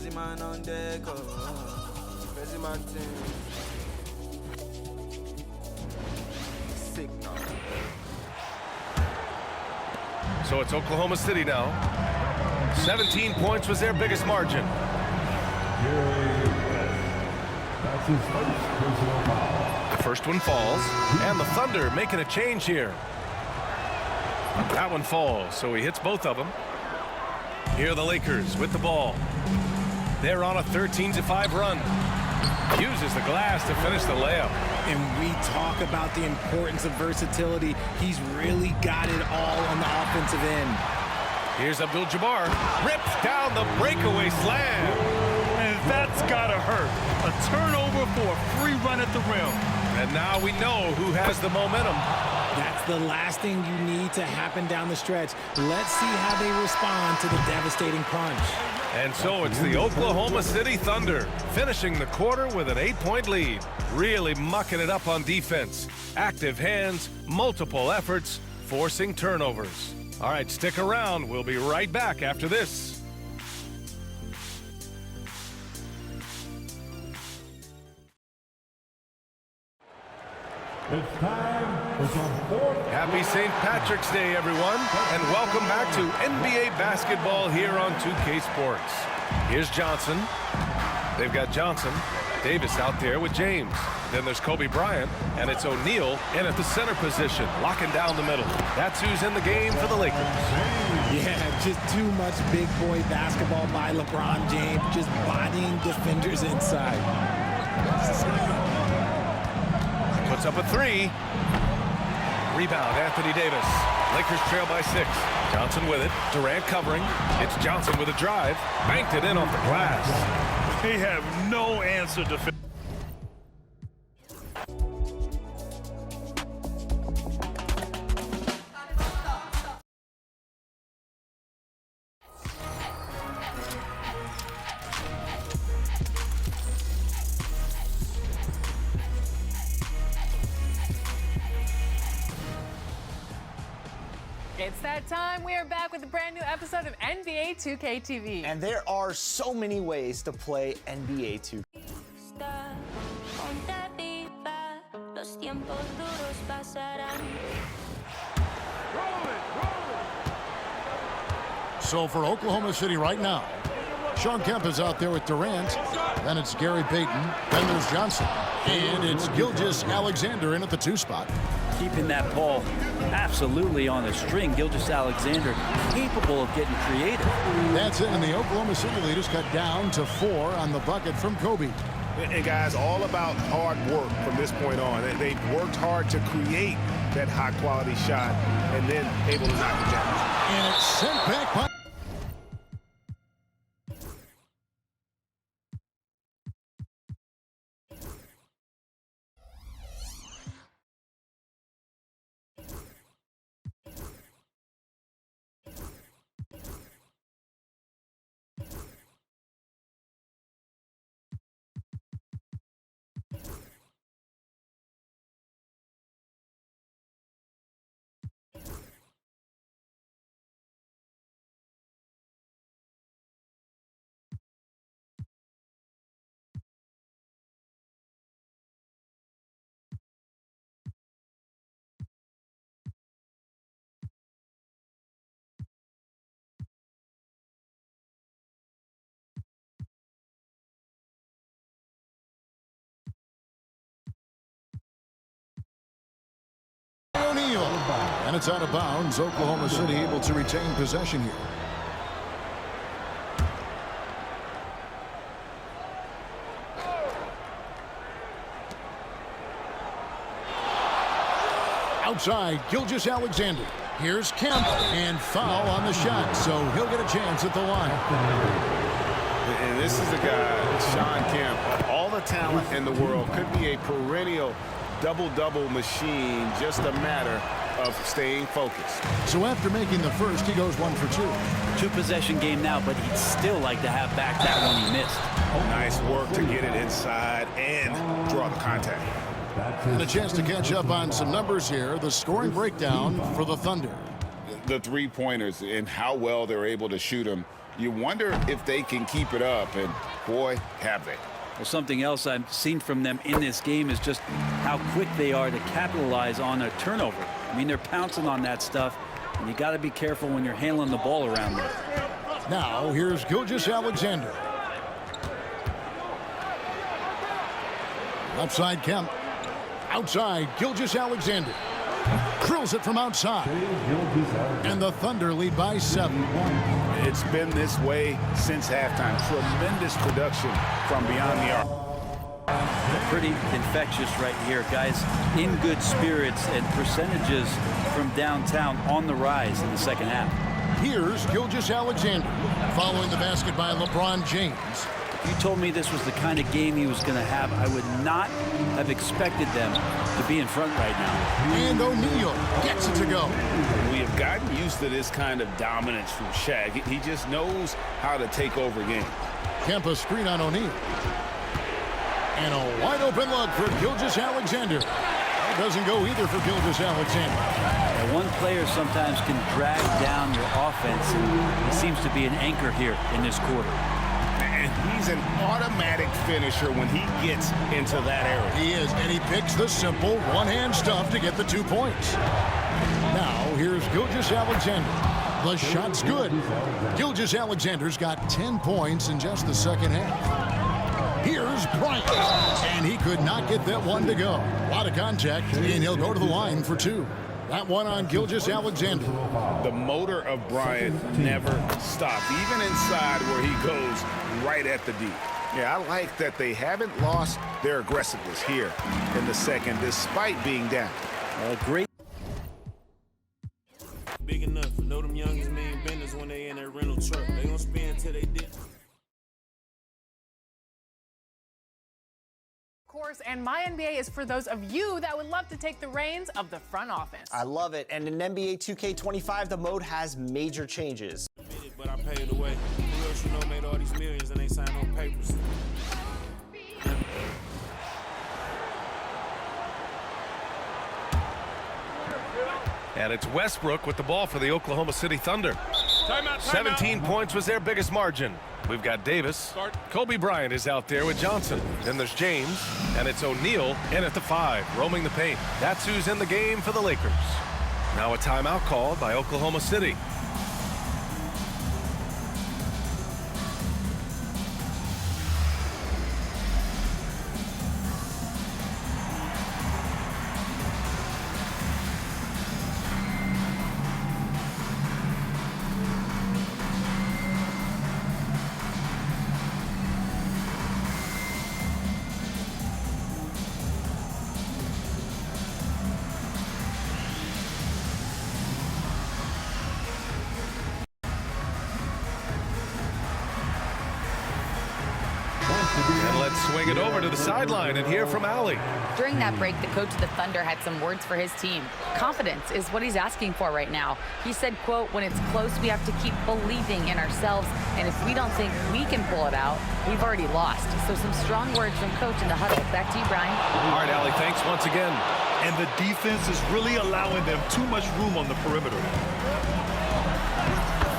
crazy man on deck, oh. Crazy man thing. Sick now. So it's Oklahoma City now. 17 points was their biggest margin. That's his first personal foul. The first one falls, and the Thunder making a change here. That one falls, so he hits both of them. Here are the Lakers with the ball. They're on a 13-5 run. Uses the glass to finish the layup. And we talk about the importance of versatility. He's really got it all on the offensive end. Here's Abdul-Jabbar. Rips down the breakaway slam. And that's gotta hurt. A turnover for a free run at the rim. And now we know who has the momentum. That's the last thing you need to happen down the stretch. Let's see how they respond to the devastating punch. And so it's the Oklahoma City Thunder finishing the quarter with an 8-point lead. Really mucking it up on defense. Active hands, multiple efforts, forcing turnovers. All right, stick around. We'll be right back after this. It's time for some fourth. Happy St. Patrick's Day, everyone, and welcome back to NBA basketball here on 2K Sports. Here's Johnson. They've got Johnson. Davis out there with James. Then there's Kobe Bryant, and it's O'Neal in at the center position, locking down the middle. That's who's in the game for the Lakers. Yeah, just too much big boy basketball by LeBron James, just bodying defenders inside. Puts up a three. Rebound, Anthony Davis. Lakers trail by 6. Johnson with it. Durant covering. It's Johnson with a drive. Banked it in off the glass. They have no answer defensively. It's that time. We are back with a brand new episode of NBA 2K TV. And there are so many ways to play NBA 2K. So for Oklahoma City right now, Sean Kemp is out there with Durant. Then it's Gary Payton. Then there's Johnson. And it's Gilzer Alexander in at the 2 spot. Keeping that ball absolutely on the string. Gilzer Alexander capable of getting creative. That's it, and the Oklahoma City leaders cut down to 4 on the bucket from Kobe. And guys, all about hard work from this point on. They've worked hard to create that high-quality shot and then able to knock it down. And it's sent back by... O'Neal. And it's out of bounds. Oklahoma City able to retain possession here. Outside, Gilzer Alexander. Here's Kemp, and foul on the shot, so he'll get a chance at the line. And this is the guy, Sean Kemp. All the talent in the world, could be a perennial double-double machine, just a matter of staying focused. So after making the first, he goes 1 for 2. 2-possession game now, but he'd still like to have back that one he missed. Nice work to get it inside and draw the contact. And a chance to catch up on some numbers here. The scoring breakdown for the Thunder. The three-pointers and how well they're able to shoot them You wonder if they can keep it up, and boy, have they. Well, something else I've seen from them in this game is just how quick they are to capitalize on a turnover. I mean, they're pouncing on that stuff, and you got to be careful when you're handling the ball around them. Now, here's Gilzer Alexander. Outside Kemp. Outside, Gilzer Alexander. Drills it from outside. And the Thunder lead by 7. It's been this way since halftime. Tremendous production from beyond the arc. Pretty infectious right here. Guys in good spirits and percentages from downtown on the rise in the second half. Here's Gilzer Alexander. Following the basket by LeBron James. If you told me this was the kind of game he was going to have, I would not have expected them to be in front right now. And O'Neal gets it to go. We have gotten used to this kind of dominance from Shaq. He just knows how to take over games. Kemp a screen on O'Neal. And a wide open look for Gilzer Alexander. That doesn't go either for Gilzer Alexander. And one player sometimes can drag down your offense, and he seems to be an anchor here in this quarter. And he's an automatic finisher when he gets into that area. He is, and he picks the simple one-hand stuff to get the 2 points. Now, here's Gilzer Alexander. The shot's good. Gilzer Alexander's got 10 points in just the second half. Here's Bryant, and he could not get that one to go. A lot of contact, and he'll go to the line for 2. That one on Gilzer Alexander. The motor of Bryant never stopped, even inside where he goes right at the D. Yeah, I like that they haven't lost their aggressiveness here in the second, despite being down. Great. Big enough. Know them youngest mean business when they in their rental truck. They gonna spend till they did. Course, and my NBA is for those of you that would love to take the reins of the front office. I love it. And in NBA 2K25, the mode has major changes. But I paid away. Who else you know made all these millions and they signed on papers? And it's Westbrook with the ball for the Oklahoma City Thunder. Timeout. 17 points was their biggest margin. We've got Davis. Kobe Bryant is out there with Johnson. Then there's James, and it's O'Neal in at the 5, roaming the paint. That's who's in the game for the Lakers. Now a timeout called by Oklahoma City. And let's swing it over to the sideline and hear from Allie. During that break, the coach of the Thunder had some words for his team. Confidence is what he's asking for right now. He said, quote, when it's close, we have to keep believing in ourselves. And if we don't think we can pull it out, we've already lost. So some strong words from coach in the huddle. Back to you, Brian. All right, Allie, thanks once again. And the defense is really allowing them too much room on the perimeter.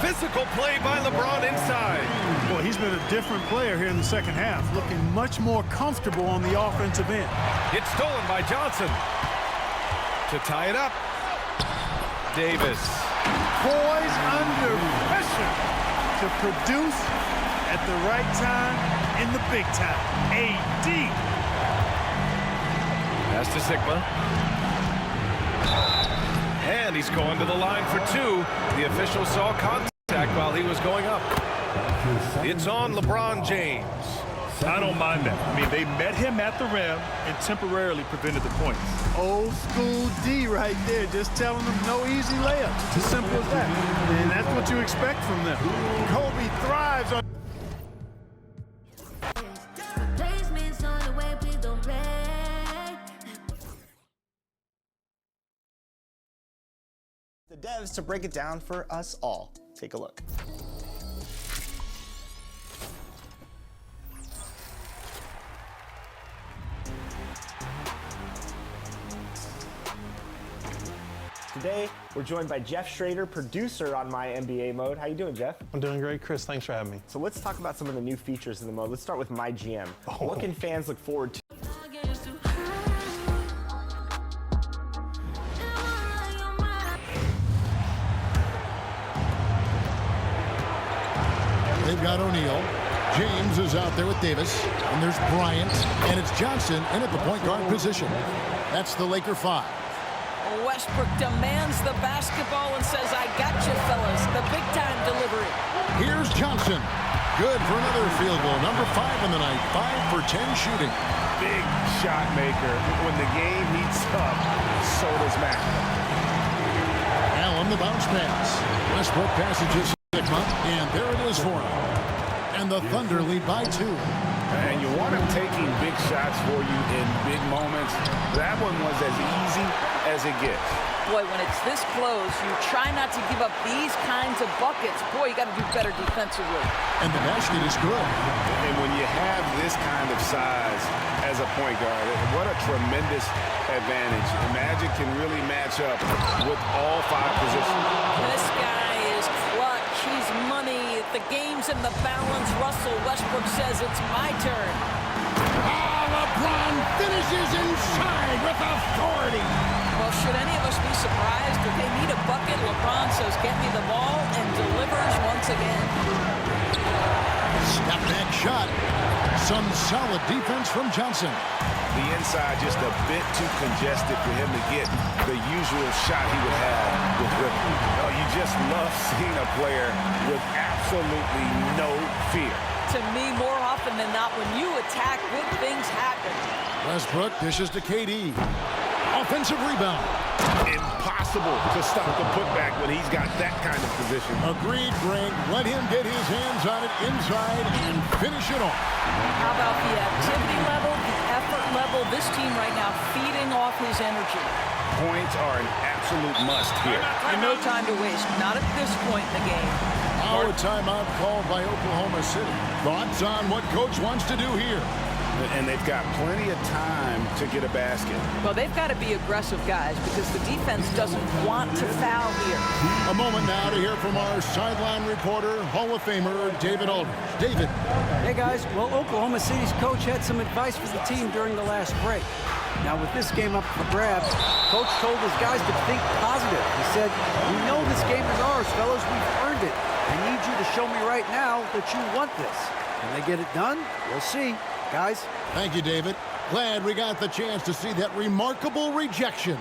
Physical play by LeBron inside. Boy, he's been a different player here in the second half, looking much more comfortable on the offensive end. It's stolen by Johnson. To tie it up. Davis. Boys under pressure to produce at the right time in the big time. AD. Pass to Sigma. And he's going to the line for 2. The official saw contact while he was going up. It's on LeBron James. I don't mind that. I mean, they met him at the rim and temporarily prevented the points. Old school D right there, just telling them no easy layups. It's as simple as that. And that's what you expect from them. Kobe thrives on... The devs to break it down for us all. Take a look. Today, we're joined by Jeff Schrader, producer on My NBA Mode. How you doing, Jeff? I'm doing great, Chris. Thanks for having me. So let's talk about some of the new features in the mode. Let's start with My GM. What can fans look forward to? They've got O'Neal. James is out there with Davis. And there's Bryant. And it's Johnson in at the point guard position. That's the Laker 5. Westbrook demands the basketball and says, I got you, fellas. The big-time delivery. Here's Johnson. Good for another field goal. Number 5 in the night. 5 for 10 shooting. Big shot maker. When the game heats up, so does Mac. Allen, the bounce pass. Westbrook passes Sigma, and there it is for him. And the Thunder lead by 2. And you want him taking big shots for you in big moments. That one was as easy as it gets. Boy, when it's this close, you try not to give up these kinds of buckets. Boy, you got to do better defensively. And the basket is good. And when you have this kind of size as a point guard, what a tremendous advantage. Magic can really match up with all 5 positions. This guy is clutch. He's money. The game's in the balance. Russell Westbrook says it's my turn. LeBron finishes inside with authority. Well, should any of us be surprised if they need a bucket? LeBron says, get me the ball, and delivers once again. Step back shot. Some solid defense from Johnson. The inside just a bit too congested for him to get the usual shot he would have with rhythm. Oh, you just love seeing a player with absolutely no fear. To me, more often than not, when you attack, good things happen. Westbrook dishes to KD. Offensive rebound. Impossible to stop the putback when he's got that kind of position. Agreed, Greg. Let him get his hands on it inside and finish it off. How about the activity level, the effort level? This team right now feeding off his energy. Points are an absolute must here. And no time to waste. Not at this point in the game. Our timeout called by Oklahoma City. Thoughts on what coach wants to do here? And they've got plenty of time to get a basket. Well, they've got to be aggressive, guys, because the defense doesn't want to foul here. A moment now to hear from our sideline reporter, Hall of Famer David Aldridge. David. Hey, guys. Well, Oklahoma City's coach had some advice for the team during the last break. Now, with this game up for grabs, coach told his guys to think positive. He said, we know this game is ours, fellas. We've earned it. I need you to show me right now that you want this. Can they get it done? We'll see. Guys. Thank you, David. Glad we got the chance to see that remarkable rejection.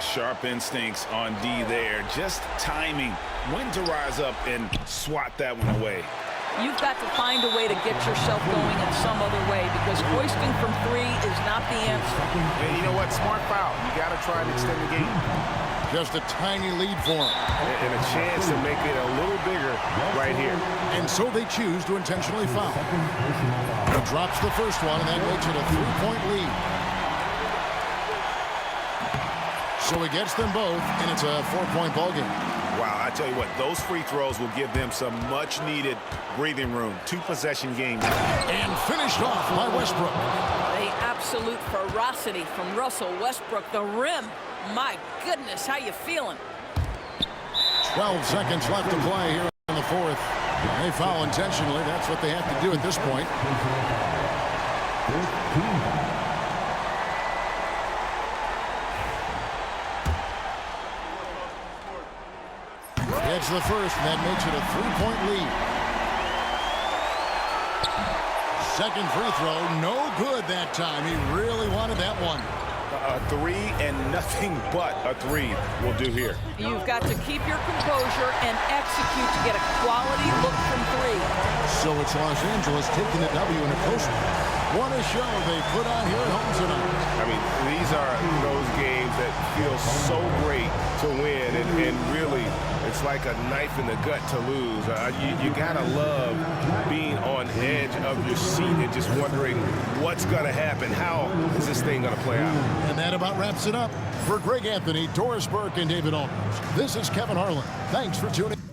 Sharp instincts on D there. Just timing when to rise up and swat that one away. You've got to find a way to get yourself going in some other way because hoisting from 3 is not the answer. And you know what? Smart foul. You got to try to extend the game. Just a tiny lead for him. And a chance to make it a little bigger right here. And so they choose to intentionally foul. He drops the first one, and that makes it a 3-point lead. So he gets them both, and it's a 4-point ball game. Wow, I tell you what, those free throws will give them some much-needed breathing room. 2-possession game. And finished off by Westbrook. The absolute ferocity from Russell Westbrook. The rim. My goodness, how you feeling? 12 seconds left to play here in the 4th. They foul intentionally. That's what they have to do at this point. It's the first, and that makes it a 3-point lead. Second free throw, no good that time. He really wanted that one. A 3 and nothing but a 3 will do here. You've got to keep your composure and execute to get a quality look from 3. So it's Los Angeles taking the W in a close one. What a show they put on here at home tonight. I mean, these are those games that feel so great to win, and really, it's like a knife in the gut to lose. You gotta love being on edge of your seat and just wondering what's gonna happen. How is this thing gonna play out? And that about wraps it up. For Greg Anthony, Doris Burke, and David Aldridge, this is Kevin Harlan. Thanks for tuning in.